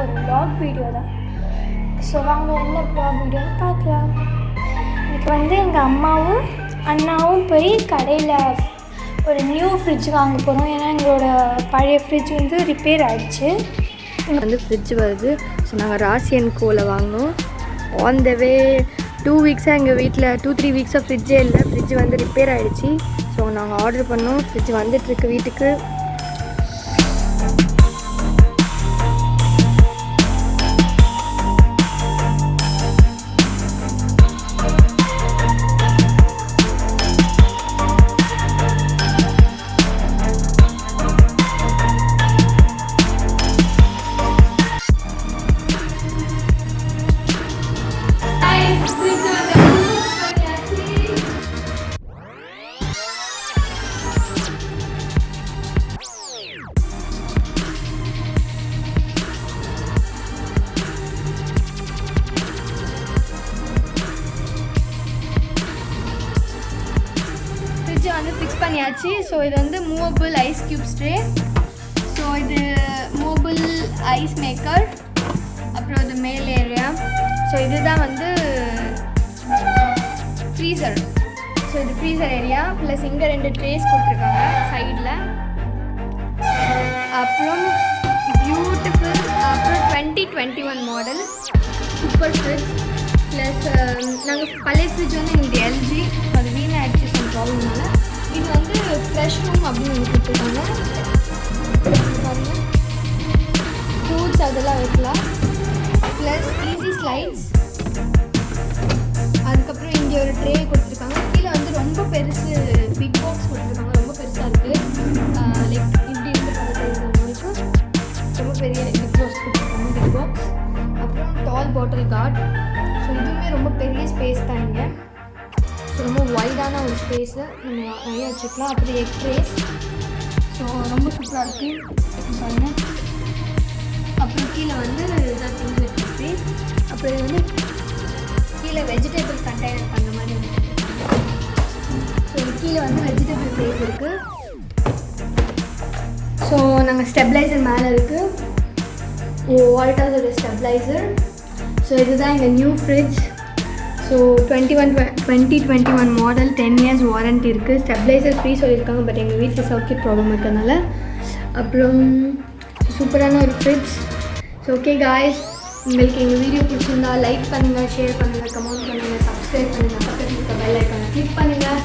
ஒரு vlog video தான். So வாங்க என்ன vlog வீடியோன்னு பார்க்கலாம். எனக்கு வந்து எங்கள் அம்மாவும் அண்ணாவும் போய் கடையில் ஒரு நியூ ஃப்ரிட்ஜ் வாங்க போகிறோம். ஏன்னா எங்களோட பழைய ஃப்ரிட்ஜ் வந்து ரிப்பேர் ஆகிடுச்சு. இங்கே வந்து ஃப்ரிட்ஜ் வருது. ஸோ நாங்கள் ராசியன் கோவில் வாங்கினோம். ஆன் த வே 2 வீக்ஸாக எங்கள் வீட்டில் 2-3 வீக்ஸாக ஃப்ரிட்ஜே இல்லை. ஃப்ரிட்ஜ் வந்து ரிப்பேர் ஆகிடுச்சு. ஸோ நாங்கள் ஆர்டர் பண்ணோம். ஃப்ரிட்ஜ் வந்துட்டுருக்கு வீட்டுக்கு. வந்து ஃபிக்ஸ் பண்ணியாச்சு. ஸோ இது வந்து movable ice cubes tray. So இது மூவபிள் ஐஸ் மேக்கர். அப்புறம் இது மேல் ஏரியா. ஸோ இதுதான் வந்து ஃப்ரீசர். ஸோ இது ஃப்ரீசர் ஏரியா ப்ளஸ் இங்கே 2 ட்ரேஸ் கொடுத்துருக்காங்க சைடில். அப்புறம் பியூட்டிஃபுல். அப்புறம் 2021 மாடல் சூப்பர் ஃப்ரிட்ஜ். ப்ளஸ் நாங்கள் பழைய ஃப்ரிட்ஜ் வந்து எங்களுக்கு எல்ஜி. அது வீணாகிடுச்சு some ப்ராப்ளம்னால. இது வந்து ஃப்ரெஷ் ரூம் அப்படின்னு ஒன்று கொடுத்துருக்காங்க. பாருங்கள், ஃப்ரூட்ஸ் அதெல்லாம் வைக்கலாம். Plus easy slides. அதுக்கப்புறம் இங்கே ஒரு ட்ரே கொடுத்துருக்காங்க. கீழே வந்து ரொம்ப பெருசு பிக் பாக்ஸ் கொடுத்துருக்காங்க. ரொம்ப பெருசாக இருக்குது. லைக் இப்படி இருந்து பார்த்துட்டு ரொம்ப பெரிய பிக் பாக்ஸ் கொடுத்துருக்காங்க. Big box. அப்புறம் டால் பாட்டில் கார்ட். ஸோ இதுவுமே ரொம்ப பெரிய ஸ்பேஸ் தான் இங்கே. ஸோ ரொம்ப வைடான ஒரு ஸ்பேஸு நம்ம நிறைய வச்சுக்கலாம். அப்புறம் எக் ட்ரேஸ். ஸோ ரொம்ப சூப்பராக இருக்குது பாருங்கள். அப்புறம் கீழே வந்து இதாக திங்ஸ் வைக்கிறது. அப்புறம் இது வந்து கீழே வெஜிடபிள் கண்டெய்னர் பண்ணுற மாதிரி வந்து. ஸோ கீழே வந்து வெஜிடபிள் ட்ரேஸ் இருக்குது. ஸோ நாங்கள் ஸ்டெபிளைசர் மேலே இருக்குது. வால்டாஸோட ஸ்டெபிளைசர். ஸோ இதுதான் எங்கள் new fridge. So 2021 model 10 years warranty இருக்குது. ஸ்டெபிளைசர் ஃப்ரீ சொல்லியிருக்காங்க. பட் எங்கள் வீட்டில் சர்க்யூட் ப்ராப்ளம் இருக்கிறதுனால. அப்புறம் சூப்பரான ஒரு ஃப்ரிட்ஜ். ஸோ ஓகே காய்ஸ், உங்களுக்கு எங்கள் வீடியோ பிடிச்சிருந்தா லைக் பண்ணுங்கள், ஷேர் பண்ணுங்கள், கமெண்ட் பண்ணுங்கள், சப்ஸ்கிரைப் பண்ணுங்கள், பக்கத்தில் இருக்க பெல் ஐக்கானை கிளிக் பண்ணுங்கள்.